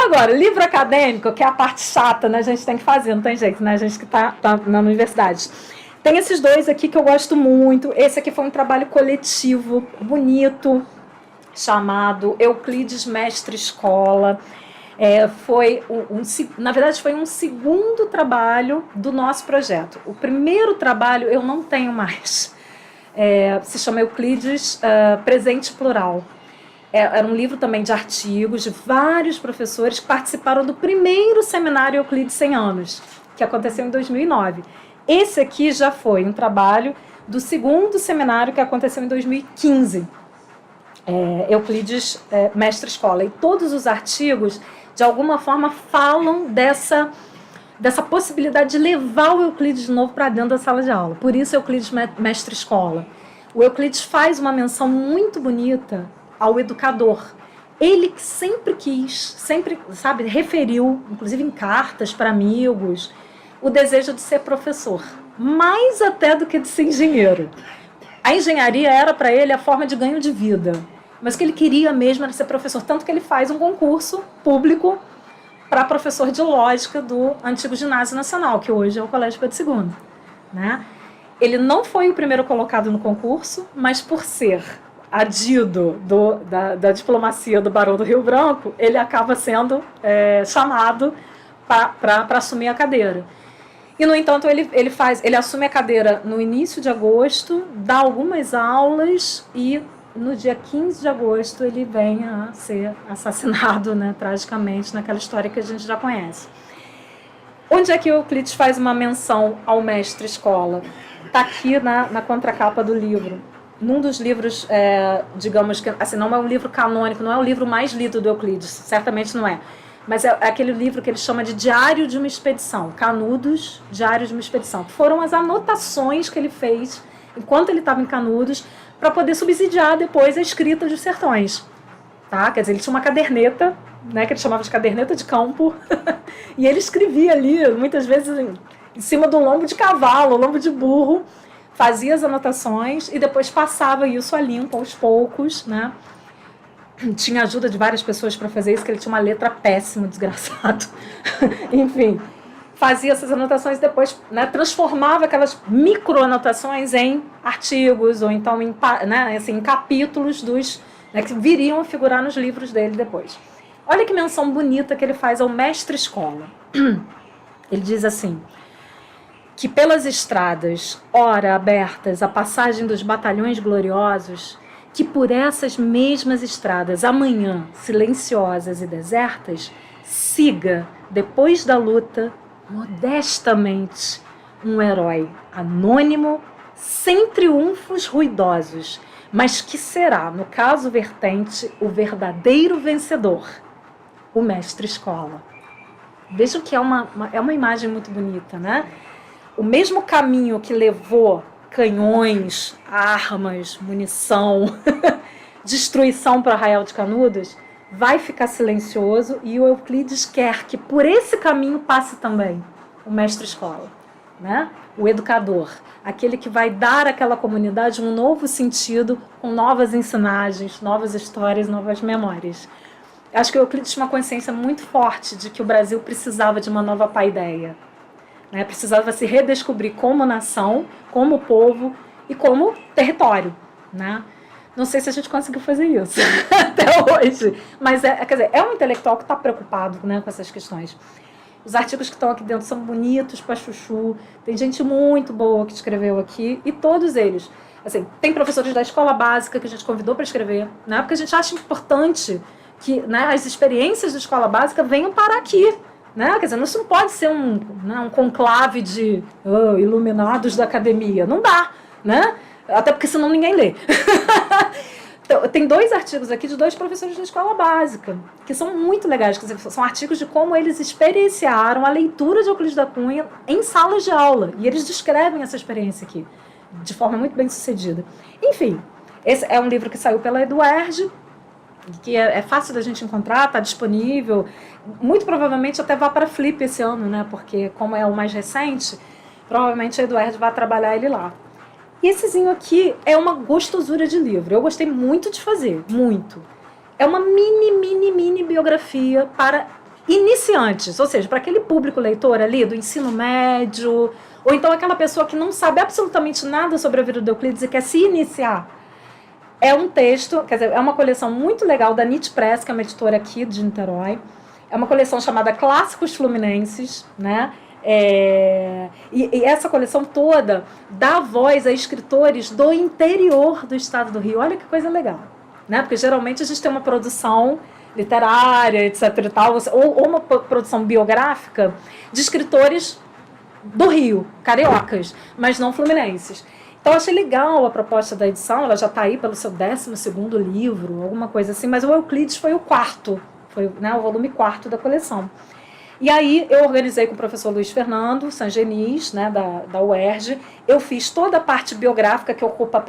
Agora, livro acadêmico, que é a parte chata, né? A gente tem que fazer, não tem jeito, né? A gente que tá na universidade. Tem esses dois aqui que eu gosto muito. Esse aqui foi um trabalho coletivo, bonito, chamado Euclides Mestre Escola. Na verdade, foi um segundo trabalho do nosso projeto. O primeiro trabalho eu não tenho mais. Se chama Euclides Presente Plural. Era um livro também de artigos de vários professores que participaram do primeiro seminário Euclides 100 anos, que aconteceu em 2009. Esse aqui já foi um trabalho do segundo seminário que aconteceu em 2015. Euclides Mestre Escola. E todos os artigos, de alguma forma, falam dessa possibilidade de levar o Euclides de novo para dentro da sala de aula. Por isso, Euclides Mestre Escola. O Euclides faz uma menção muito bonita ao educador. Ele que sempre quis, sempre, sabe, referiu, inclusive em cartas para amigos, o desejo de ser professor, mais até do que de ser engenheiro. A engenharia era para ele a forma de ganho de vida, mas o que ele queria mesmo era ser professor, tanto que ele faz um concurso público para professor de lógica do antigo Ginásio Nacional, que hoje é o Colégio Pedro II. Né? Ele não foi o primeiro colocado no concurso, mas por ser adido da diplomacia do Barão do Rio Branco, ele acaba sendo chamado para assumir a cadeira. E, no entanto, ele assume a cadeira no início de agosto, dá algumas aulas e, no dia 15 de agosto, ele vem a ser assassinado, né, tragicamente, naquela história que a gente já conhece. Onde é que o Euclides faz uma menção ao mestre escola? Está aqui na contracapa do livro. Num dos livros, digamos que assim, não é um livro canônico, não é o livro mais lido do Euclides, certamente não é. Mas é aquele livro que ele chama de Diário de uma Expedição, Canudos, Diário de uma Expedição, que foram as anotações que ele fez enquanto ele estava em Canudos para poder subsidiar depois a escrita dos sertões. Tá? Quer dizer, ele tinha uma caderneta, né, que ele chamava de caderneta de campo, e ele escrevia ali, muitas vezes em cima do lombo de cavalo, lombo de burro, fazia as anotações e depois passava isso a limpo aos poucos, né? Tinha ajuda de várias pessoas para fazer isso, que ele tinha uma letra péssima, desgraçado. Enfim, fazia essas anotações e depois, né, transformava aquelas microanotações em artigos ou então em, né, assim, em capítulos né, que viriam a figurar nos livros dele depois. Olha que menção bonita que ele faz ao mestre escola. Ele diz assim: que pelas estradas, ora abertas à passagem dos batalhões gloriosos, que por essas mesmas estradas, amanhã, silenciosas e desertas, siga, depois da luta, modestamente, um herói anônimo, sem triunfos ruidosos, mas que será, no caso vertente, o verdadeiro vencedor, o mestre escola. Vejam que é uma imagem muito bonita, né? O mesmo caminho que levou canhões, armas, munição, destruição para Arraial de Canudos, vai ficar silencioso, e o Euclides quer que por esse caminho passe também o mestre-escola, né? O educador, aquele que vai dar àquela comunidade um novo sentido, com novas ensinagens, novas histórias, novas memórias. Acho que o Euclides tinha uma consciência muito forte de que o Brasil precisava de uma nova paideia. Né, precisava se redescobrir como nação, como povo e como território. Né? Não sei se a gente conseguiu fazer isso até hoje, mas quer dizer, é um intelectual que está preocupado, né, com essas questões. Os artigos que estão aqui dentro são bonitos para chuchu, tem gente muito boa que escreveu aqui, e todos eles. Assim, tem professores da escola básica que a gente convidou para escrever, né, porque a gente acha importante que, né, as experiências da escola básica venham parar aqui. Né? Quer dizer, isso não pode ser um conclave de iluminados da academia. Não dá, né? Até porque senão ninguém lê. Então, tem 2 artigos aqui de 2 professores da escola básica, que são muito legais. Quer dizer, são artigos de como eles experienciaram a leitura de Euclides da Cunha em salas de aula. E eles descrevem essa experiência aqui, de forma muito bem sucedida. Enfim, esse é um livro que saiu pela Eduarge, que é fácil da gente encontrar, está disponível, muito provavelmente até vá para Flip esse ano, né? Porque como é o mais recente, provavelmente a Eduardo vai trabalhar ele lá. E essezinho aqui é uma gostosura de livro, eu gostei muito de fazer, muito. É uma mini biografia para iniciantes, ou seja, para aquele público leitor ali do ensino médio, ou então aquela pessoa que não sabe absolutamente nada sobre a vida do Euclides e quer se iniciar. É um texto, quer dizer, é uma coleção muito legal da Nietzsche Press, que é uma editora aqui de Niterói. É uma coleção chamada Clássicos Fluminenses, né? E essa coleção toda dá voz a escritores do interior do estado do Rio. Olha que coisa legal, né? Porque geralmente a gente tem uma produção literária, etc e tal, ou uma produção biográfica de escritores do Rio, cariocas, mas não fluminenses. Então, eu achei legal a proposta da edição, ela já está aí pelo seu 12º livro, alguma coisa assim, mas o Euclides foi o quarto, foi, né, o volume 4 da coleção. E aí eu organizei com o professor Luiz Fernando Sangenis, né, da UERJ, eu fiz toda a parte biográfica que ocupa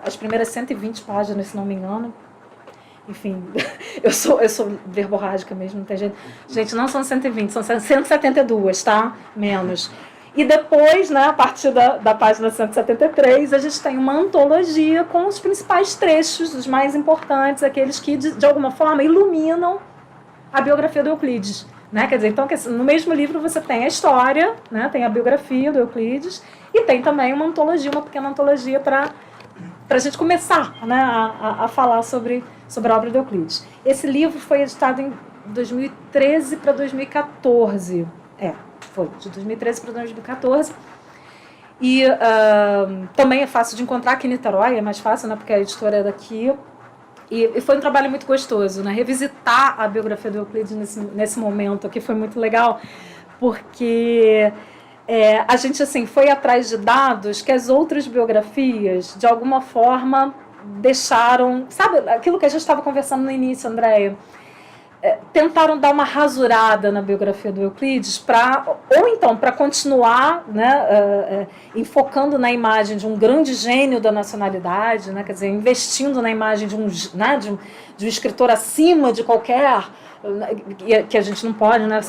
as primeiras 120 páginas, se não me engano. Enfim, eu sou verborrágica mesmo, não tem jeito. Gente, não são 120, são 172, tá? Menos. E depois, né, a partir da página 173, a gente tem uma antologia com os principais trechos, os mais importantes, aqueles que, de alguma forma, iluminam a biografia do Euclides. Né? Quer dizer, então, no mesmo livro você tem a história, né, tem a biografia do Euclides, e tem também uma antologia, uma pequena antologia para a gente começar, né, a falar sobre a obra do Euclides. Esse livro foi editado em 2013 para 2014. Foi de 2013 para 2014. E também é fácil de encontrar aqui em Niterói, é mais fácil, né, porque a editora é daqui. E foi um trabalho muito gostoso, né? Revisitar a biografia do Euclides nesse momento aqui foi muito legal, porque a gente assim, foi atrás de dados que as outras biografias, de alguma forma, deixaram... Sabe aquilo que a gente estava conversando no início, Andréia? Tentaram dar uma rasurada na biografia do Euclides ou então para continuar, né, enfocando na imagem de um grande gênio da nacionalidade, né, quer dizer, investindo na imagem de um escritor acima de qualquer, que a gente não pode, né,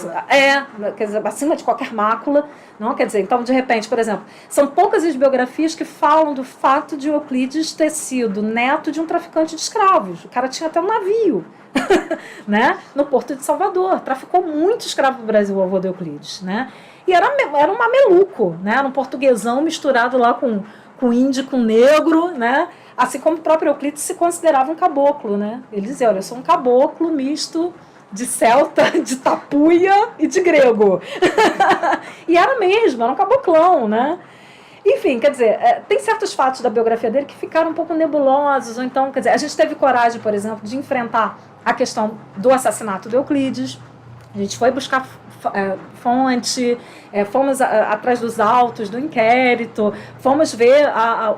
quer dizer, acima de qualquer mácula, não, quer dizer, então de repente, por exemplo, são poucas as biografias que falam do fato de Euclides ter sido neto de um traficante de escravos. O cara tinha até um navio. Né? No Porto de Salvador, traficou muito escravo do Brasil, o avô do Euclides, né? E era um mameluco, né? Era um portuguesão misturado lá com índio, com negro, né? Assim como o próprio Euclides se considerava um caboclo, né? Ele dizia, olha, eu sou um caboclo misto de celta, de tapuia e de grego. E era mesmo, era um caboclão, né? Enfim, quer dizer, tem certos fatos da biografia dele que ficaram um pouco nebulosos, ou então, quer dizer, a gente teve coragem, por exemplo, de enfrentar a questão do assassinato do Euclides, a gente foi buscar fonte, fomos atrás dos autos do inquérito, fomos ver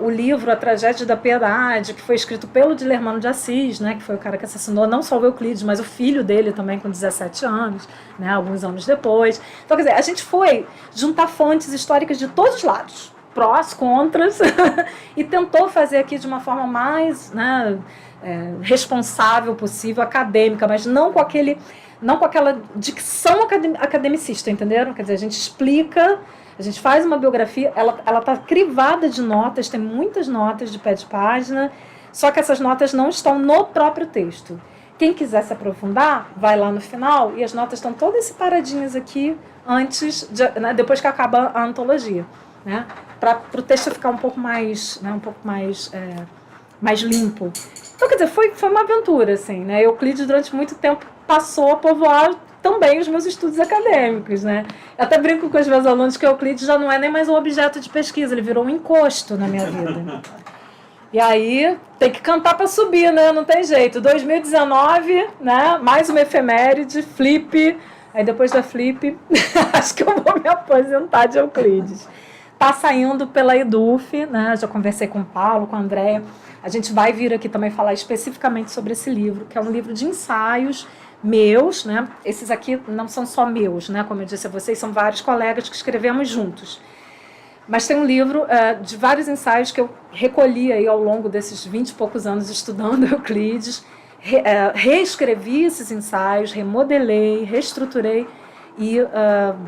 o livro A Tragédia da Piedade, que foi escrito pelo Dilermano de Assis, né, que foi o cara que assassinou não só o Euclides, mas o filho dele também com 17 anos, né, alguns anos depois. Então, quer dizer, a gente foi juntar fontes históricas de todos os lados, prós, contras, e tentou fazer aqui de uma forma mais, né, responsável possível, acadêmica, mas não com aquela dicção academicista, entenderam? Quer dizer, a gente explica, a gente faz uma biografia, ela está crivada de notas, tem muitas notas de pé de página, só que essas notas não estão no próprio texto. Quem quiser se aprofundar, vai lá no final, e as notas estão todas separadinhas aqui, né, depois que acaba a antologia, né, para o texto ficar um pouco mais, né, mais limpo. Então, quer dizer, foi uma aventura, assim, né? Euclides, durante muito tempo, passou a povoar também os meus estudos acadêmicos, né? Eu até brinco com os meus alunos que Euclides já não é nem mais um objeto de pesquisa, ele virou um encosto na minha vida. E aí, tem que cantar para subir, né? Não tem jeito. 2019, né? Mais uma efeméride, Flip. Aí, depois da Flip, acho que eu vou me aposentar de Euclides. Está saindo pela EDUF, né? Já conversei com o Paulo, com a Andréia. A gente vai vir aqui também falar especificamente sobre esse livro, que é um livro de ensaios meus, né? Esses aqui não são só meus, né? Como eu disse a vocês, são vários colegas que escrevemos juntos. Mas tem um livro de vários ensaios que eu recolhi aí ao longo desses 20 e poucos anos estudando Euclides, reescrevi esses ensaios, remodelei, reestruturei e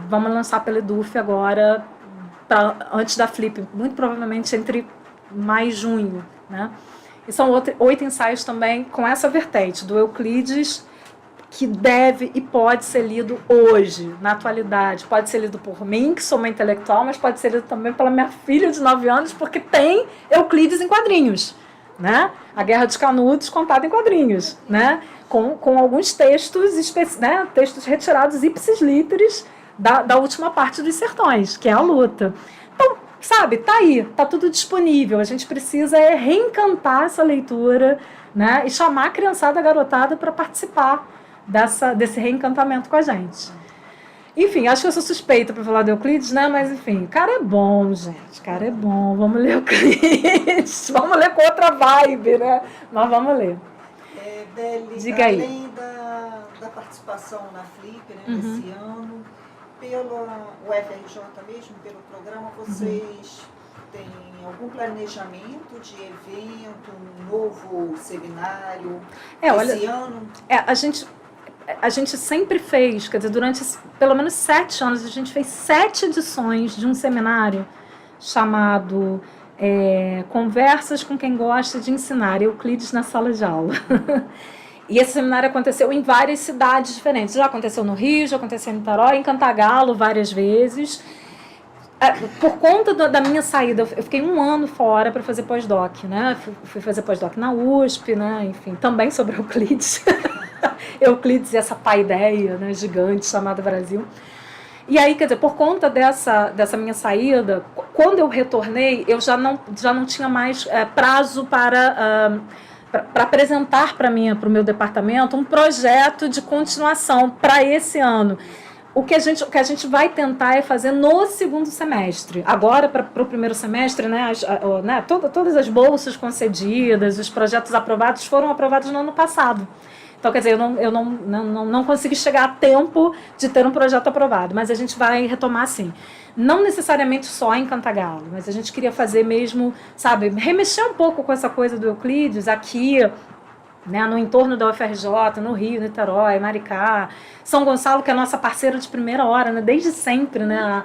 vamos lançar pela EDUF agora, antes da Flip, muito provavelmente entre maio e junho, né? E são 8 ensaios também com essa vertente do Euclides que deve e pode ser lido hoje, na atualidade. Pode ser lido por mim, que sou uma intelectual, mas pode ser lido também pela minha filha de 9 anos, porque tem Euclides em quadrinhos, né? A Guerra dos Canudos contada em quadrinhos, né? Com alguns textos, né? Textos retirados ipsis literis da última parte dos Sertões, que é a luta. Então, sabe, tá aí, tá tudo disponível. A gente precisa reencantar essa leitura, né? E chamar a criançada, a garotada, para participar desse reencantamento com a gente. Enfim, acho que eu sou suspeita para falar de Euclides, né? Mas, enfim, o cara é bom, gente. O cara é bom. Vamos ler Euclides. Vamos ler com outra vibe, né? Mas vamos ler. Beli, diga aí. Além da participação na Flip, né, nesse ano, pelo UFRJ mesmo, pelo programa, vocês têm algum planejamento de evento, um novo seminário esse ano? A gente sempre fez, quer dizer, durante pelo menos 7 anos, a gente fez 7 edições de um seminário chamado Conversas com quem gosta de ensinar, Euclides na sala de aula. E esse seminário aconteceu em várias cidades diferentes. Já aconteceu no Rio, já aconteceu em Niterói, em Cantagalo várias vezes. Por conta da minha saída, eu fiquei 1 ano fora para fazer pós-doc, né? Fui fazer pós-doc na USP, né? Enfim, também sobre Euclides. Euclides e essa paideia, né, gigante chamada Brasil. E aí, quer dizer, por conta dessa minha saída, quando eu retornei, eu já não tinha mais prazo para apresentar para o meu departamento um projeto de continuação para esse ano. O que a gente vai tentar é fazer no segundo semestre. Agora, para o primeiro semestre, né, todas as bolsas concedidas, os projetos aprovados foram aprovados no ano passado. Então, quer dizer, eu não consegui chegar a tempo de ter um projeto aprovado, mas a gente vai retomar sim. Não necessariamente só em Cantagalo, mas a gente queria fazer mesmo, sabe, remexer um pouco com essa coisa do Euclides aqui, né, no entorno da UFRJ, no Rio, Niterói, Maricá, São Gonçalo, que é a nossa parceira de primeira hora, né, desde sempre, né,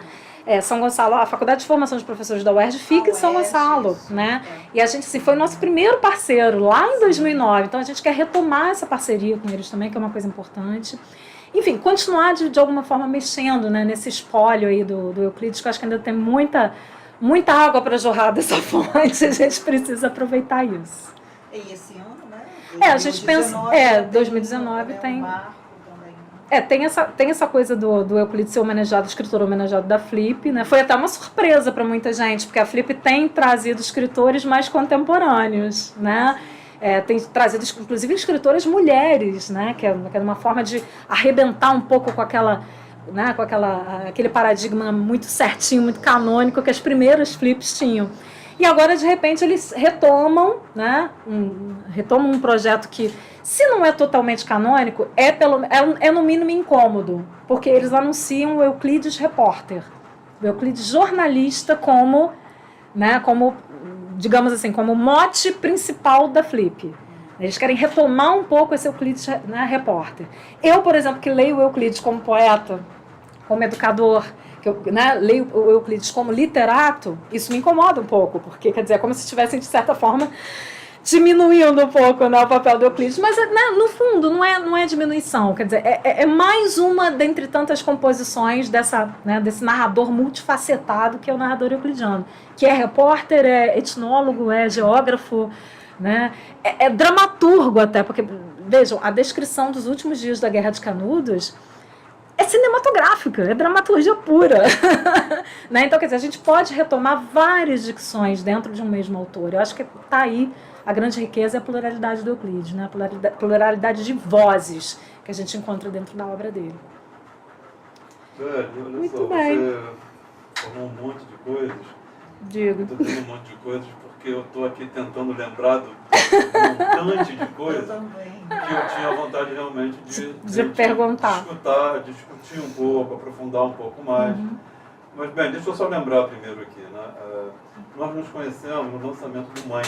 São Gonçalo, a Faculdade de Formação de Professores da UERJ fica em São Gonçalo, né? E a gente assim, foi o nosso primeiro parceiro lá em 2009, então a gente quer retomar essa parceria com eles também, que é uma coisa importante. Enfim, continuar de alguma forma mexendo, né, nesse espólio aí do Euclides, que eu acho que ainda tem muita água para jorrar dessa fonte, a gente precisa aproveitar isso. E esse ano, né? A gente pensa, 2019 tem... Tem essa coisa do Euclides ser homenageado, escritor homenageado da Flip, né? Foi até uma surpresa para muita gente, porque a Flip tem trazido escritores mais contemporâneos, né? Tem trazido, inclusive, escritoras mulheres, né? Que é uma forma de arrebentar um pouco com aquele paradigma muito certinho, muito canônico que as primeiras Flips tinham. E agora, de repente, eles retomam, né? Retomam um projeto que, se não é totalmente canônico, é no mínimo incômodo, porque eles anunciam o Euclides repórter, o Euclides jornalista como, né, digamos assim, como mote principal da Flip. Eles querem retomar um pouco esse Euclides, né, repórter. Eu, por exemplo, que leio o Euclides como poeta, como educador, que eu, né, leio o Euclides como literato, isso me incomoda um pouco, porque, quer dizer, é como se estivessem, de certa forma, diminuindo um pouco, né, o papel do Euclides, mas, né, no fundo não é diminuição, quer dizer, é mais uma dentre tantas composições desse narrador multifacetado que é o narrador euclidiano, que é repórter, é etnólogo, é geógrafo, né, é dramaturgo até, porque, vejam, a descrição dos últimos dias da Guerra de Canudos é cinematográfica, é dramaturgia pura. Né? Então, quer dizer, a gente pode retomar várias dicções dentro de um mesmo autor. Eu acho que está aí a grande riqueza, é a pluralidade do Euclides, né? A pluralidade de vozes que a gente encontra dentro da obra dele. Olha Muito só, bem. Você falou um monte de coisas. Digo. Estou dizendo um monte de coisas porque eu estou aqui tentando lembrar do montante de coisas que eu tinha vontade realmente de perguntar. Discutir um pouco, aprofundar um pouco mais. Mas, bem, deixa eu só lembrar primeiro aqui, né? Nós nos conhecemos no lançamento do Mãe.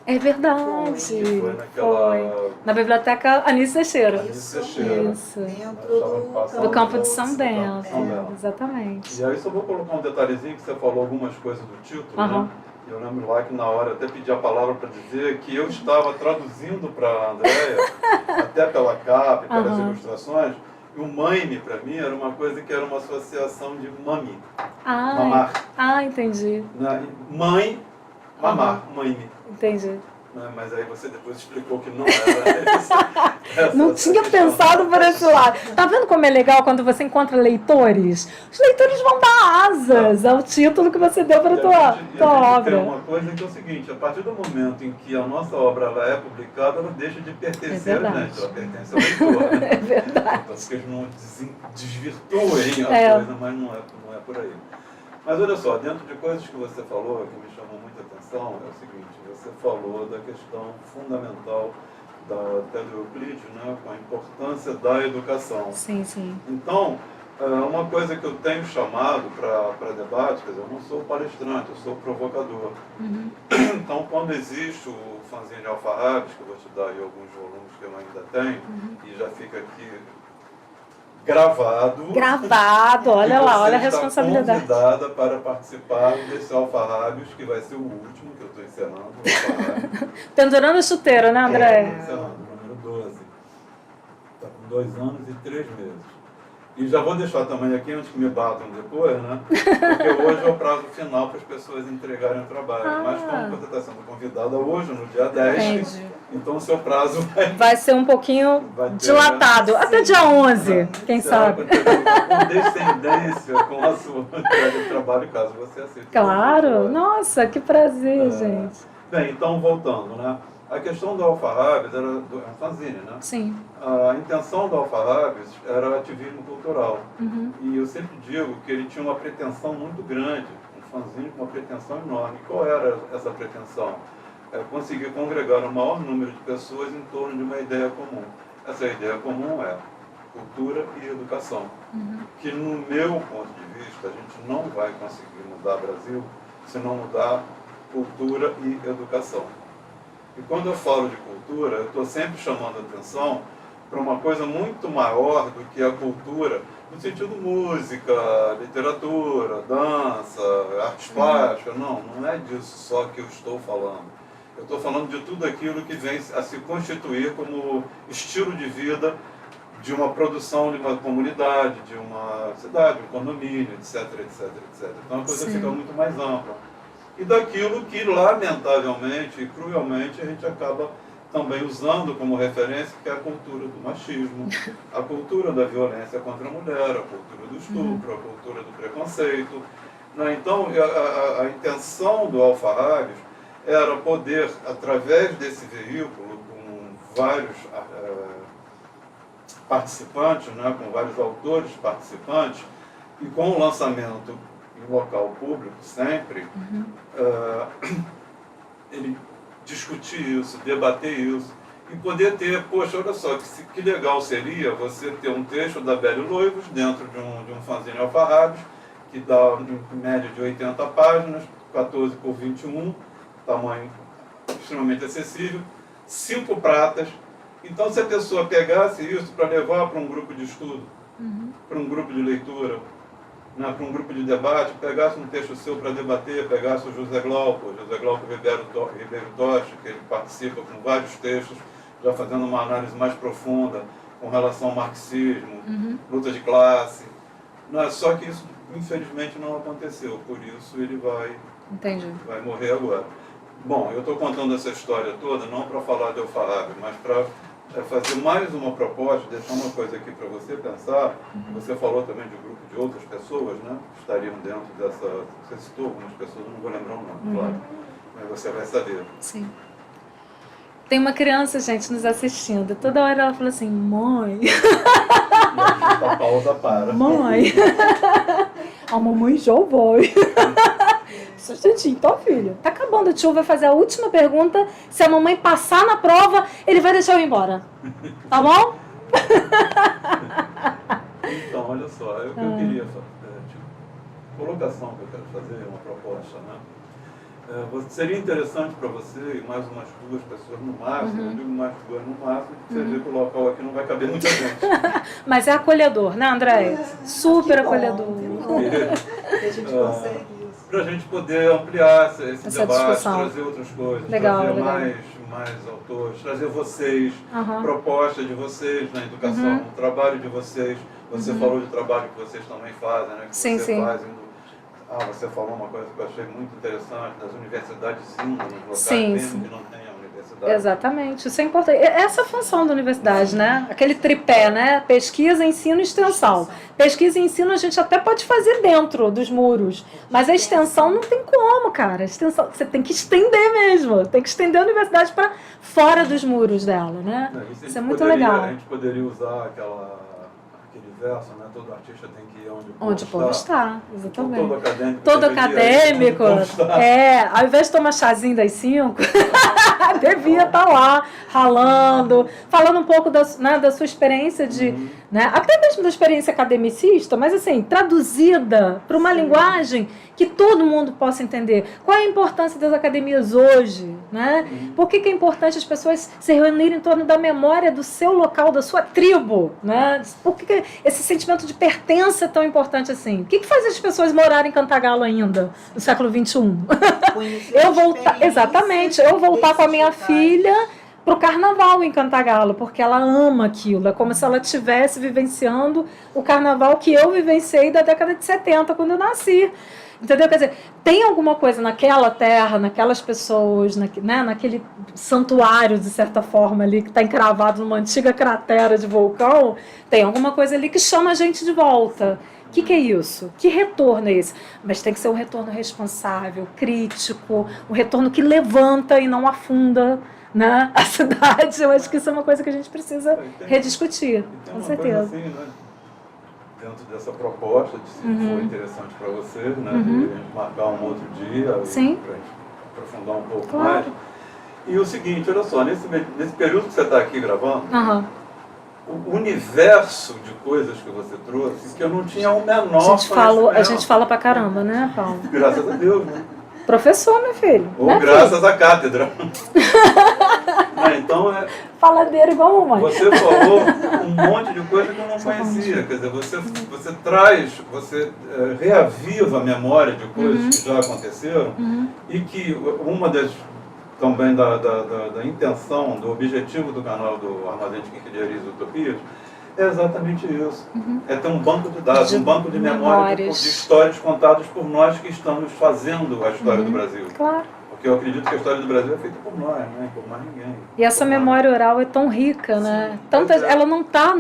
É verdade. Que foi naquela... Na biblioteca Anísio Teixeira. Anísio Teixeira. Isso. Dentro Do campo de São São Bento. Bento. Exatamente. E aí só vou colocar um detalhezinho que você falou algumas coisas do título, né? E eu lembro lá que na hora eu até pedi a palavra para dizer que eu estava traduzindo para a Andréia, até pela capa e pelas ilustrações, e o Mãe, para mim, era uma coisa que era uma associação de mami, mamar. Entendi. Né? Mãe, mamar, mãe. Entendi. Mas aí você depois explicou que não era essa Não tinha pensado por esse lado. Tá vendo como é legal quando você encontra leitores? Os leitores vão dar asas ao título que você deu para a tua obra. Tem uma coisa que é o seguinte, a partir do momento em que a nossa obra ela é publicada, ela deixa de pertencer a gente, ela pertence ao leitor. Né? É verdade. Então, que eles não desvirtuem a coisa, mas não é por aí. Mas olha só, dentro de coisas que você falou, que me chamou muita atenção, é o seguinte, você falou da questão fundamental até do Euclides, né, com a importância da educação. Sim, sim. Então, uma coisa que eu tenho chamado para debate, quer dizer, eu não sou palestrante, eu sou provocador. Então, quando existe o fanzine Alfarrabes, que eu vou te dar aí alguns volumes que eu ainda tenho, e já fica aqui gravado, olha lá, olha a responsabilidade. Você está convidada para participar desse Alfarrábios, que vai ser o último que eu estou encerrando. Pendurando o chuteiro, né, André? Encerrando, número 12. Está com 2 anos e 3 meses. E já vou deixar também aqui, antes que me batam depois, né? Porque hoje é o prazo final para as pessoas entregarem o trabalho. Mas como você está sendo convidada hoje, no dia 10, então o seu prazo vai ser um pouquinho dilatado. Até dia 11, quem sabe. Com descendência com a sua entrega de trabalho, caso você aceite. Claro! Nossa, que prazer, gente. Bem, então voltando, né? A questão do Alfarrabes era um fanzine, né? Sim. A intenção do Alfarrabes era ativismo cultural. E eu sempre digo que ele tinha uma pretensão muito grande, um fanzine com uma pretensão enorme. Qual era essa pretensão? Conseguir congregar o maior número de pessoas em torno de uma ideia comum. Essa ideia comum é cultura e educação. Que, no meu ponto de vista, a gente não vai conseguir mudar o Brasil se não mudar cultura e educação. E quando eu falo de cultura, eu estou sempre chamando a atenção para uma coisa muito maior do que a cultura, no sentido música, literatura, dança, artes plásticas. Não é disso só que eu estou falando. Eu estou falando de tudo aquilo que vem a se constituir como estilo de vida de uma produção de uma comunidade, de uma cidade, um condomínio, etc, etc, etc. Então a coisa fica muito mais ampla. E daquilo que, lamentavelmente e cruelmente, a gente acaba também usando como referência, que é a cultura do machismo, a cultura da violência contra a mulher, a cultura do estupro, a cultura do preconceito. Né? Então, a intenção do Alfarrabes era poder, através desse veículo, com vários participantes, né? Com vários autores participantes, e com o lançamento em local público sempre, ele discutir isso, debater isso, e poder ter, poxa, olha só, que legal seria você ter um texto da Belle Loivos dentro de um fanzine Alfarrabes, que dá em média de 80 páginas, 14 por 21, tamanho extremamente acessível, 5 pratas. Então, se a pessoa pegasse isso para levar para um grupo de estudo, para um grupo de leitura, né, para um grupo de debate, pegasse um texto seu para debater, pegasse o José Glauco Ribeiro Tocha, que ele participa com vários textos, já fazendo uma análise mais profunda com relação ao marxismo, luta de classe. Só que isso, infelizmente, não aconteceu, por isso ele vai morrer agora. Bom, eu estou contando essa história toda não para falar de Alfarrabes, mas para fazer mais uma proposta, deixar uma coisa aqui para você pensar. Você falou também de um grupo de outras pessoas, né, que estariam dentro dessa... Você citou algumas pessoas, não vou lembrar o nome, claro, mas você vai saber. Sim. Tem uma criança, gente, nos assistindo. Toda hora ela fala assim, mãe. E a pausa para. Mãe. A mamãe já vai. Gente, então, filho, tá acabando. O tio vai fazer a última pergunta. Se a mamãe passar na prova, ele vai deixar eu ir embora. Tá bom? Então, olha só, é o que eu queria colocação que eu quero fazer, uma proposta, né? Seria interessante para você e mais umas 2 pessoas no máximo, eu digo mais 2 no máximo, porque você vê que o local aqui não vai caber muita gente. Mas é acolhedor, né, Andréia? Super acolhedor. Que a gente consegue isso. Para a gente poder ampliar esse Essa debate, discussão. trazer outras coisas, Legal, trazer legal. mais autores, trazer vocês, Aham. propostas de vocês na educação, o trabalho de vocês. Você falou de trabalho que vocês também fazem, né? Que Sim, você sim. faz você falou uma coisa que eu achei muito interessante, das universidades indo nos locais, Sim, mesmo sim. que não tenha universidade. Exatamente, isso é importante. Essa é a função da universidade, né? Aquele tripé, né? Pesquisa, ensino e extensão. Pesquisa e ensino a gente até pode fazer dentro dos muros, mas a extensão não tem como, cara. A extensão, você tem que estender mesmo, tem que estender a universidade para fora dos muros dela, né? Isso é muito legal. A gente poderia usar aquele verso, né? Todo artista tem que ir onde O povo está, exatamente. Todo acadêmico. Todo acadêmico, ao invés de tomar chazinho das 5, devia estar lá, ralando, falando um pouco da sua experiência né, até mesmo da experiência academicista, mas assim, traduzida para uma linguagem que todo mundo possa entender. Qual é a importância das academias hoje? Né? Por que é importante as pessoas se reunirem em torno da memória do seu local, da sua tribo? Né? Por que esse sentimento de pertença é tão importante assim? O que faz as pessoas morarem em Cantagalo ainda, no século XXI? Eu voltar com a minha filha para o carnaval em Cantagalo, porque ela ama aquilo. É como se ela estivesse vivenciando o carnaval que eu vivenciei da década de 70, quando eu nasci. Entendeu? Quer dizer, tem alguma coisa naquela terra, naquelas pessoas, né, naquele santuário, de certa forma, ali, que está encravado numa antiga cratera de vulcão, tem alguma coisa ali que chama a gente de volta. O que é isso? Que retorno é esse? Mas tem que ser um retorno responsável, crítico, um retorno que levanta e não afunda, né, a cidade. Eu acho que isso é uma coisa que a gente precisa rediscutir, com certeza. Assim, né? Dentro dessa proposta, de se for interessante para você, né, de a gente marcar um outro dia, para a gente aprofundar um pouco mais. E o seguinte, olha só, nesse período que você está aqui gravando, o universo de coisas que você trouxe, que eu não tinha o menor A gente fala pra caramba, né, Paulo? Graças a Deus, né? Professor, meu filho. Ou né, graças à cátedra. Então, faladeiro igual a mamãe. você falou um monte de coisa que eu não conhecia. Quer dizer, você reaviva a memória de coisas que já aconteceram e que uma das também da intenção, do objetivo do canal do Armazém de Quinquilharias e Utopias é exatamente isso. É ter um banco de dados, um banco de memória de histórias contadas por nós que estamos fazendo a história do Brasil. Claro. Porque eu acredito que a história do Brasil é feita por nós, né? Por mais ninguém. E essa memória oral é tão rica, né? Ela não está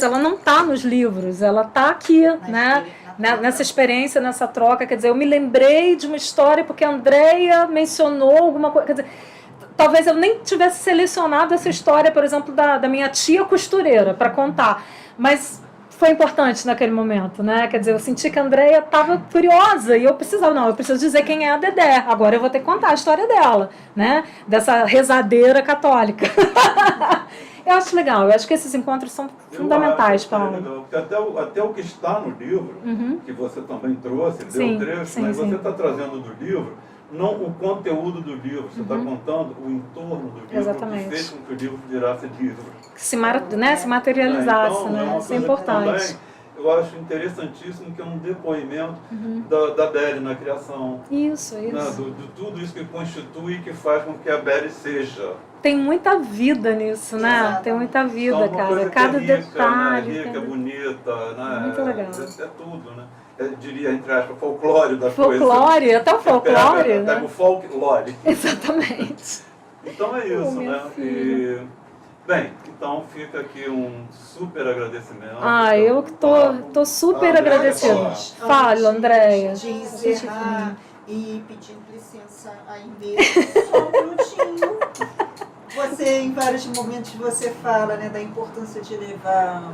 ela não tá nos livros, ela está aqui, né? Nessa experiência, nessa troca. Quer dizer, eu me lembrei de uma história porque a Andréia mencionou alguma coisa. Quer dizer, talvez eu nem tivesse selecionado essa história, por exemplo, da minha tia costureira para contar, mas foi importante naquele momento, né? Quer dizer, eu senti que a Andréia estava curiosa e eu preciso dizer quem é a Dedé. Agora eu vou ter que contar a história dela, né? Dessa rezadeira católica. Eu acho legal, eu acho que esses encontros são fundamentais, Paulo. Legal, porque até o que está no livro, que você também trouxe, deu trecho, mas você está trazendo do livro não o conteúdo do livro, você está contando o entorno do livro. Exatamente. Que fez com que o livro virasse livro. Que se materializasse, então, né? Isso é importante. Eu acho interessantíssimo que é um depoimento da Belle na criação. Isso. Né? De tudo isso que constitui e que faz com que a Belle seja. Tem muita vida nisso, né? Exato. Tem muita vida, Então, cara. Cada rica, detalhe. né? Rica, bonita, né? Muito legal. É tudo, né? Eu diria, entre aspas, folclore da folclore, coisa. até o folclore, né? Pega o folclore. Exatamente. Então é isso, né? Bem, então fica aqui um super agradecimento. Eu que tô super agradecida. Fala, Andréia. De encerrar e pedindo licença a Inês, só um minutinho. Você, em vários momentos, você fala, né, da importância de levar,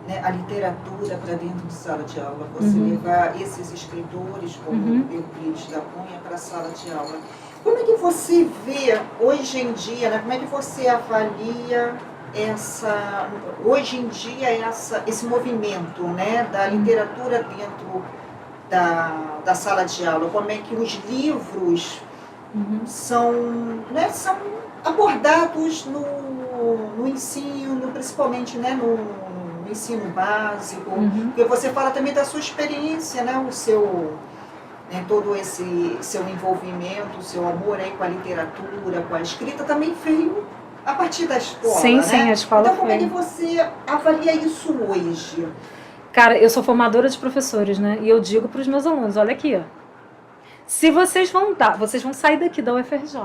né, a literatura para dentro de sala de aula, você levar esses escritores, como Euclides da Cunha, para a sala de aula. Como é que você vê hoje em dia, né, como é que você avalia hoje em dia esse movimento, né, da literatura dentro da sala de aula, como é que os livros são abordados no ensino, principalmente, né, no ensino básico, porque você fala também da sua experiência, né, todo esse seu envolvimento, o seu amor aí com a literatura, com a escrita, também veio a partir da escola, sim, né? Sim, a escola então, como foi. é que você avalia isso hoje? Cara, eu sou formadora de professores, né? E eu digo para os meus alunos, olha aqui, ó. Se vocês vão sair daqui da UFRJ,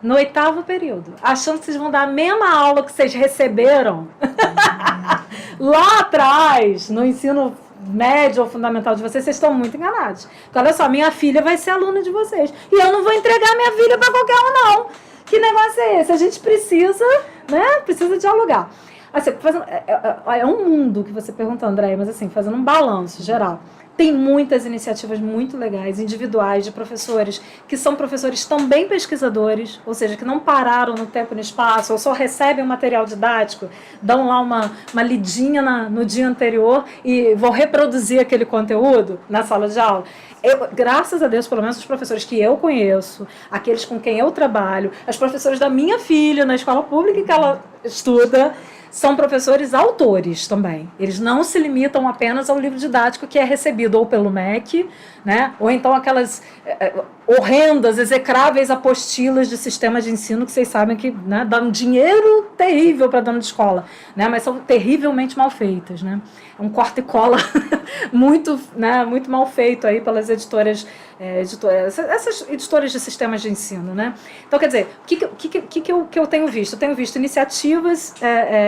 no 8º período, achando que vocês vão dar a mesma aula que vocês receberam lá atrás, no ensino médio ou fundamental de vocês estão muito enganados. Porque olha só, minha filha vai ser aluna de vocês. E eu não vou entregar minha filha para qualquer um, não. Que negócio é esse? A gente precisa, né? Precisa dialogar. Assim, é um mundo que você pergunta, André, mas assim, fazendo um balanço geral. Tem muitas iniciativas muito legais, individuais, de professores, que são professores também pesquisadores, ou seja, que não pararam no tempo e no espaço, ou só recebem o material didático, dão lá uma lidinha no dia anterior e vão reproduzir aquele conteúdo na sala de aula. Graças a Deus, pelo menos os professores que eu conheço, aqueles com quem eu trabalho, as professoras da minha filha na escola pública que ela estuda, são professores autores também. Eles não se limitam apenas ao livro didático que é recebido ou pelo MEC, né, ou então aquelas horrendas, execráveis apostilas de sistemas de ensino que vocês sabem que, né, dão um dinheiro terrível para dono de escola, né, mas são terrivelmente mal feitas. Né? É um corta e cola muito, né, muito mal feito aí pelas editoras, essas editoras de sistemas de ensino. Né? Então, quer dizer, o que eu tenho visto? Eu tenho visto iniciativas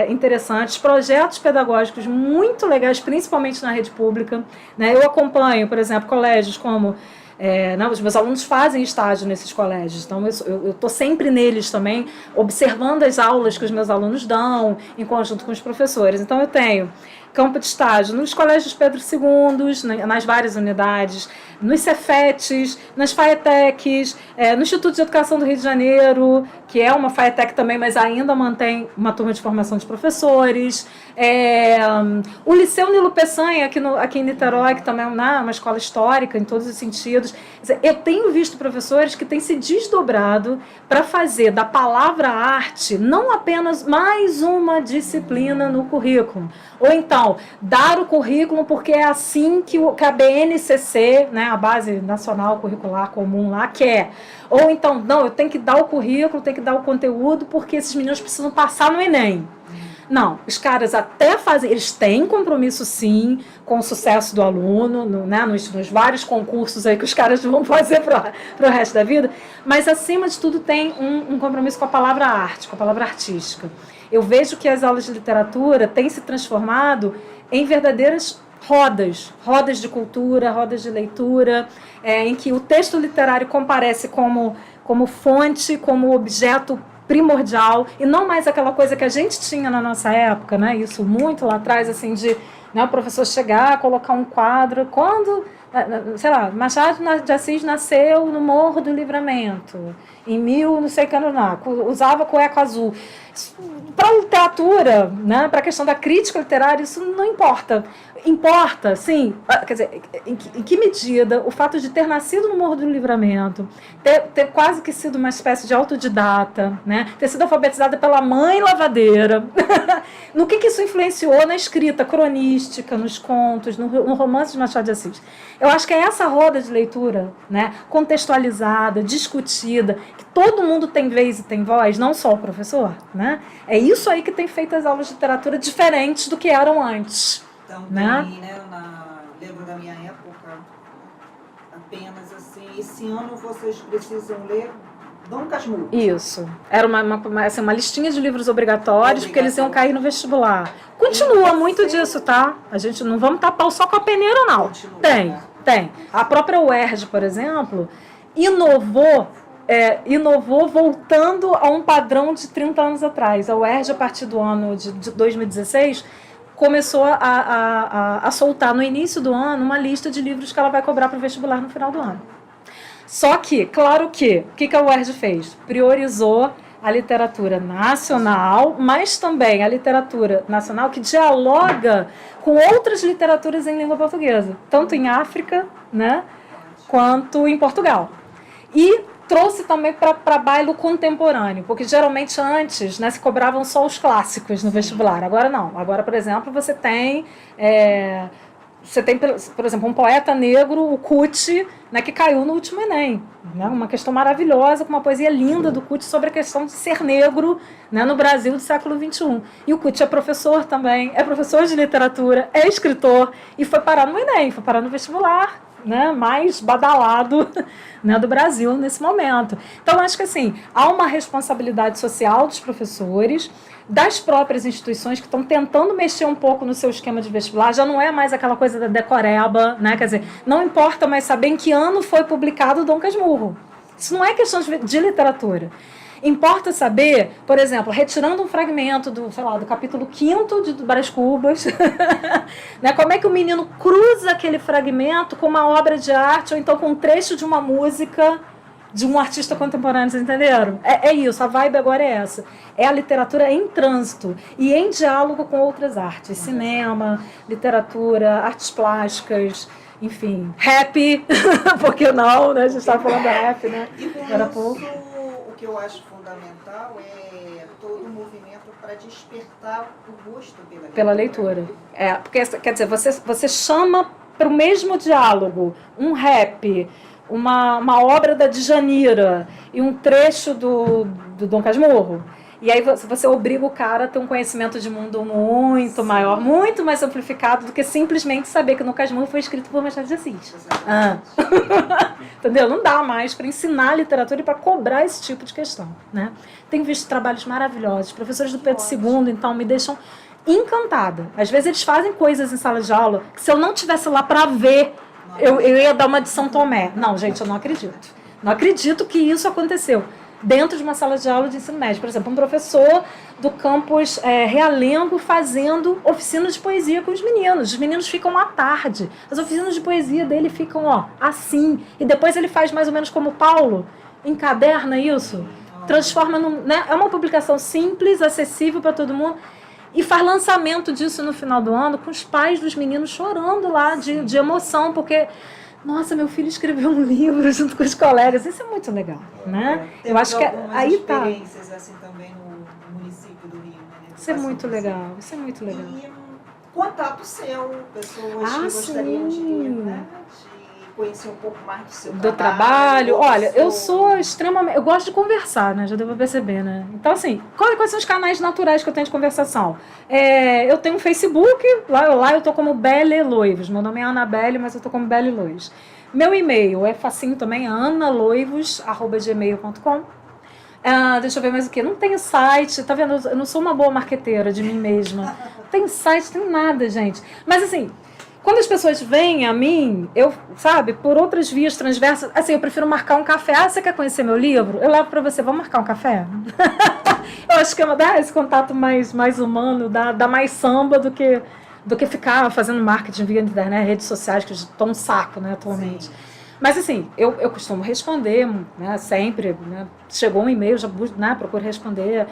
interessantes, projetos pedagógicos muito legais, principalmente na rede pública. Né? Eu acompanho, por exemplo, colégios como... os meus alunos fazem estágio nesses colégios, então eu estou sempre neles também, observando as aulas que os meus alunos dão, em conjunto com os professores. Então eu tenho campo de estágio nos colégios Pedro II, nas várias unidades, nos Cefetes, nas FAETECs, no Instituto de Educação do Rio de Janeiro, que é uma FAETEC também, mas ainda mantém uma turma de formação de professores, o Liceu Nilo Peçanha, aqui em Niterói, que também é uma escola histórica em todos os sentidos. Eu tenho visto professores que têm se desdobrado para fazer da palavra arte não apenas mais uma disciplina no currículo, ou então dar o currículo porque é assim que a BNCC, né, a Base Nacional Curricular Comum lá, quer. Ou então, não, eu tenho que dar o currículo, tenho que dar o conteúdo porque esses meninos precisam passar no Enem. Não, os caras até fazem, eles têm compromisso sim com o sucesso do aluno, nos vários concursos aí que os caras vão fazer para o resto da vida, mas acima de tudo tem um compromisso com a palavra arte, com a palavra artística. Eu vejo que as aulas de literatura têm se transformado em verdadeiras rodas de cultura, rodas de leitura, em que o texto literário comparece como fonte, como objeto primordial, e não mais aquela coisa que a gente tinha na nossa época, né? Isso muito lá atrás, assim, de, né, o professor chegar, colocar um quadro, quando, sei lá, Machado de Assis nasceu no Morro do Livramento, em 1000, não sei o que, usava cueca azul. Para a literatura, né, para a questão da crítica literária, isso não importa. Importa, sim, quer dizer, em que medida o fato de ter nascido no Morro do Livramento, ter quase que sido uma espécie de autodidata, né, ter sido alfabetizada pela mãe lavadeira, no que isso influenciou na escrita cronística, nos contos, no romance de Machado de Assis. Eu acho que é essa roda de leitura, né, contextualizada, discutida, que todo mundo tem vez e tem voz, não só o professor, né? É isso aí que tem feito as aulas de literatura diferentes do que eram antes. Também, né, lembro da minha época, apenas assim, esse ano vocês precisam ler Dom Casmurro. Isso. Era uma listinha de livros obrigatórios, porque eles iam cair no vestibular. Continua muito disso, tá? A gente não vamos tapar o sol com a peneira, não. Continua, Tem. A própria UERJ, por exemplo, inovou voltando a um padrão de 30 anos atrás. A UERJ, a partir do ano de 2016, começou a soltar no início do ano uma lista de livros que ela vai cobrar para o vestibular no final do ano. Só que, claro que, o que a UERJ fez? Priorizou a literatura nacional, mas também a literatura nacional que dialoga com outras literaturas em língua portuguesa, tanto em África, né, quanto em Portugal. E trouxe também para baile contemporâneo, porque geralmente antes, né, se cobravam só os clássicos no vestibular. Agora não. Agora, por exemplo, você tem, por exemplo, um poeta negro, o Kuti, né, que caiu no último Enem. Né, uma questão maravilhosa, com uma poesia linda do Kuti sobre a questão de ser negro, né, no Brasil do século XXI. E o Kuti é professor também, é professor de literatura, é escritor, e foi parar no Enem, foi parar no vestibular, né, mais badalado, né, do Brasil nesse momento. Então, acho que assim, há uma responsabilidade social dos professores, das próprias instituições que estão tentando mexer um pouco no seu esquema de vestibular. Já não é mais aquela coisa da decoreba, né? Quer dizer, não importa mais saber em que ano foi publicado o Dom Casmurro. Isso não é questão de literatura. Importa saber, por exemplo, retirando um fragmento do, sei lá, do capítulo 5º de Brás Cubas, né, como é que o menino cruza aquele fragmento com uma obra de arte ou então com um trecho de uma música de um artista contemporâneo, vocês entenderam? É isso, a vibe agora é essa. É a literatura em trânsito e em diálogo com outras artes. Cinema, literatura, artes plásticas, enfim, rap, por que não, né? A gente estava falando da rap, né? E por isso, o que eu acho fundamental é todo o movimento para despertar o gosto pela leitura. Porque, quer dizer, você chama para o mesmo diálogo um rap, uma obra da Djanira e um trecho do Dom Casmurro. E aí você obriga o cara a ter um conhecimento de mundo muito maior, muito mais amplificado do que simplesmente saber que Dom Casmurro foi escrito por Machado de Assis. Entendeu? Não dá mais para ensinar literatura e para cobrar esse tipo de questão, né? Tenho visto trabalhos maravilhosos. Professores do Pedro II, então, me deixam encantada. Às vezes eles fazem coisas em sala de aula que se eu não estivesse lá para ver, eu ia dar uma de São Tomé. Não, gente, eu não acredito. Não acredito que isso aconteceu dentro de uma sala de aula de ensino médio. Por exemplo, um professor do campus Realengo fazendo oficina de poesia com os meninos. Os meninos ficam à tarde. As oficinas de poesia dele ficam assim. E depois ele faz mais ou menos como o Paulo, encaderna isso, transforma né? É uma publicação simples, acessível para todo mundo. E faz lançamento disso no final do ano com os pais dos meninos chorando lá de emoção, porque, nossa, meu filho escreveu um livro junto com os colegas. Isso é muito legal, né? Eu acho que aí tá. Tem experiências assim também no município do Rio, né? Isso é muito legal, isso é muito legal. E contato seu, pessoas que gostariam de conhecer um pouco mais do seu trabalho. Olha, eu sou extremamente... Eu gosto de conversar, né? Já deu pra perceber, né? Então, assim, quais são os canais naturais que eu tenho de conversação? Eu tenho um Facebook, lá eu tô como Belle Loivos. Meu nome é Anabelle, mas eu tô como Belle Loivos. Meu e-mail é facinho também, analoivos@gmail.com. Deixa eu ver mais o que. Não tenho site, tá vendo? Eu não sou uma boa marqueteira de mim mesma. Não tem site, não tem nada, gente. Mas, assim... Quando as pessoas vêm a mim, por outras vias transversas, assim, eu prefiro marcar um café. Você quer conhecer meu livro? Eu levo para você, vamos marcar um café? Eu acho que dá esse contato mais humano, dá mais samba do que ficar fazendo marketing via internet, redes sociais, que estão um saco, né, atualmente. Sim. Mas, assim, eu costumo responder, né, sempre, né, chegou um e-mail, já procuro responder.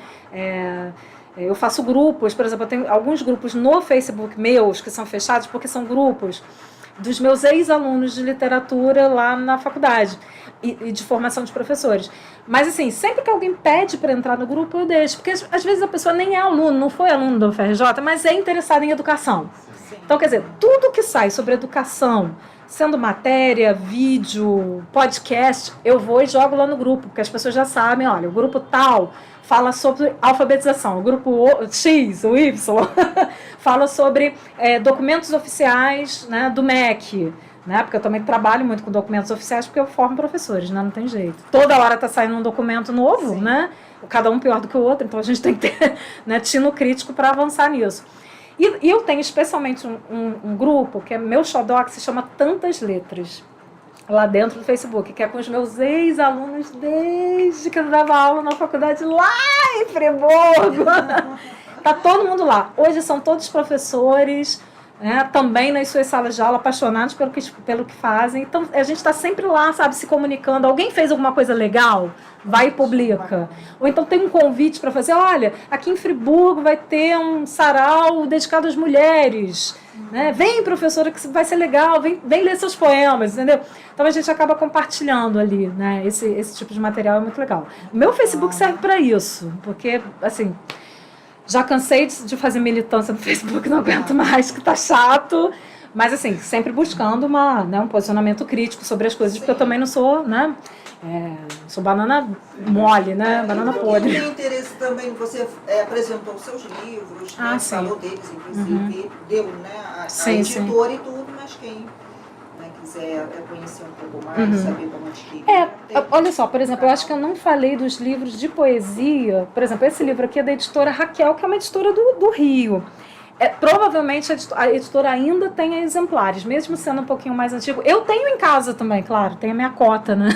Eu faço grupos, por exemplo, eu tenho alguns grupos no Facebook meus que são fechados porque são grupos dos meus ex-alunos de literatura lá na faculdade e de formação de professores. Mas, assim, sempre que alguém pede para entrar no grupo, eu deixo. Porque, às vezes, a pessoa nem é aluno, não foi aluno do UFRJ, mas é interessada em educação. Sim. Então, quer dizer, tudo que sai sobre educação, sendo matéria, vídeo, podcast, eu vou e jogo lá no grupo, porque as pessoas já sabem, olha, o grupo tal fala sobre alfabetização, o grupo X, o Y, fala sobre documentos oficiais, né, do MEC, né, porque eu também trabalho muito com documentos oficiais, porque eu formo professores, né, não tem jeito. Toda hora está saindo um documento novo, né, cada um pior do que o outro, então a gente tem que ter, né, tino crítico para avançar nisso. E eu tenho especialmente um grupo, que é meu xodó, que se chama Tantas Letras, lá dentro do Facebook, que é com os meus ex-alunos desde que eu dava aula na faculdade lá em Friburgo. Tá todo mundo lá. Hoje são todos professores, né, também nas suas salas de aula, apaixonados pelo que fazem. Então, a gente está sempre lá, sabe, se comunicando. Alguém fez alguma coisa legal? Vai e publica. Ou então tem um convite para fazer, olha, aqui em Friburgo vai ter um sarau dedicado às mulheres. Né? Vem, professora, que vai ser legal, vem ler seus poemas, entendeu? Então a gente acaba compartilhando ali, né? Esse tipo de material é muito legal. O meu Facebook serve para isso, porque, assim, já cansei de fazer militância no Facebook, não aguento mais, que tá chato. Mas, assim, sempre buscando um posicionamento crítico sobre as coisas, porque eu também não sou, né? Sou banana mole, né? Banana podre. Eu tenho interesse também, você apresentou os seus livros, né? Falou deles, inclusive, deu, né? A editora e tudo, mas quem quiser conhecer um pouco mais, saber como adquirir. Olha só, por exemplo, eu acho que eu não falei dos livros de poesia. Por exemplo, esse livro aqui é da editora Raquel, que é uma editora do Rio. Provavelmente a editora ainda tem exemplares, mesmo sendo um pouquinho mais antigo. Eu tenho em casa também, claro, tem a minha cota, né?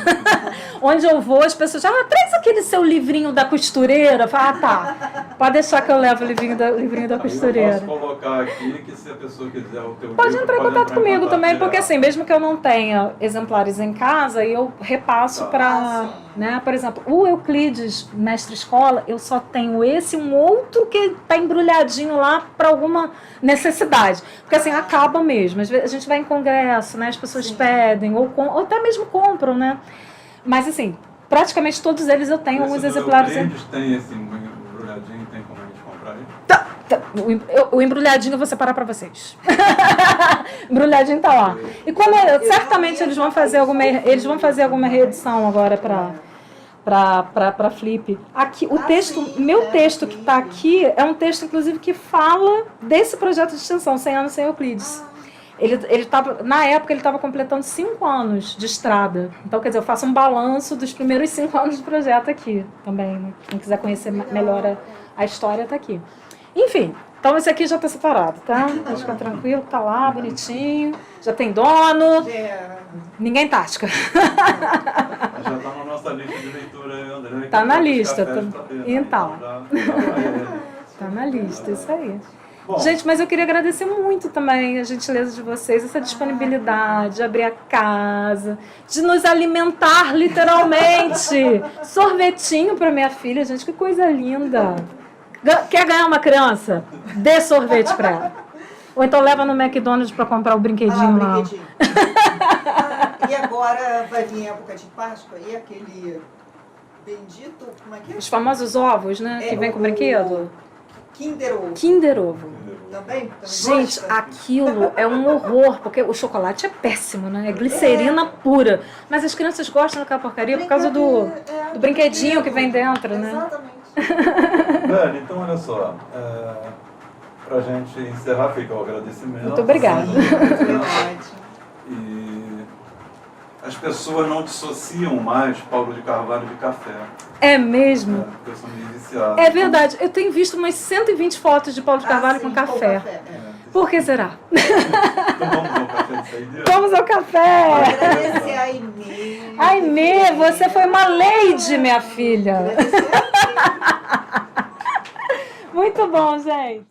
Onde eu vou, as pessoas já traz aquele seu livrinho da costureira. Fala, tá, pode deixar que eu levo o livrinho da costureira. Eu posso colocar aqui que se a pessoa quiser o teu pode livro, entrar em contato comigo também, direto. porque assim, mesmo que eu não tenha exemplares em casa, eu repasso para, né? Por exemplo, o Euclides, Mestre Escola, eu só tenho esse, um outro que está embrulhadinho lá para alguma necessidade. Porque assim, acaba mesmo. Às vezes a gente vai em congresso, né? As pessoas pedem, ou até mesmo compram, né? Mas assim, praticamente todos eles eu tenho alguns exemplares. Euclides tem esse embrulhadinho, tem como a gente comprar aí? O embrulhadinho eu vou separar para vocês. O embrulhadinho tá lá. E como certamente eles vão fazer alguma reedição agora para Flip. Aqui, meu texto que está aqui é um texto, inclusive, que fala desse projeto de extensão, 100 anos sem Euclides. Na época, ele estava completando 5 anos de estrada. Então, quer dizer, eu faço um balanço dos primeiros 5 anos de projeto aqui também. Né? Quem quiser conhecer melhor a história, está aqui. Enfim, então esse aqui já está separado, tá? Pode ficar tranquilo, tá lá, bonitinho. Já tem dono. Ninguém tática. Já está na nossa lista de leitura, André. Está na lista. Então. Está na lista, isso aí. Bom, gente, mas eu queria agradecer muito também a gentileza de vocês, essa disponibilidade de abrir a casa, de nos alimentar literalmente. Sorvetinho para minha filha, gente, que coisa linda. Quer ganhar uma criança? Dê sorvete para ela. Ou então leva no McDonald's para comprar o brinquedinho lá. Brinquedinho. E agora vai vir a época de Páscoa e aquele bendito, como é que é? Os famosos ovos, né? Que vem com brinquedo. Kinder Ovo. Kinder Ovo. Também Gente, gosta? aquilo é um horror, porque o chocolate é péssimo, né? É glicerina pura. Mas as crianças gostam daquela porcaria por causa do brinquedinho que vem dentro, né? Exatamente. Velho, então olha só, pra gente encerrar, fica o agradecimento. Muito obrigada. E as pessoas não dissociam mais Paulo de Carvalho de café. É mesmo? Porque eu sou meio viciado. É verdade. Eu tenho visto umas 120 fotos de Paulo de Carvalho com café. Por que será? Então vamos ao café de saída? Vamos ao café! Agradecer a Aimee. Aimee, você foi uma lady, minha filha. Agradecer a Muito bom, gente.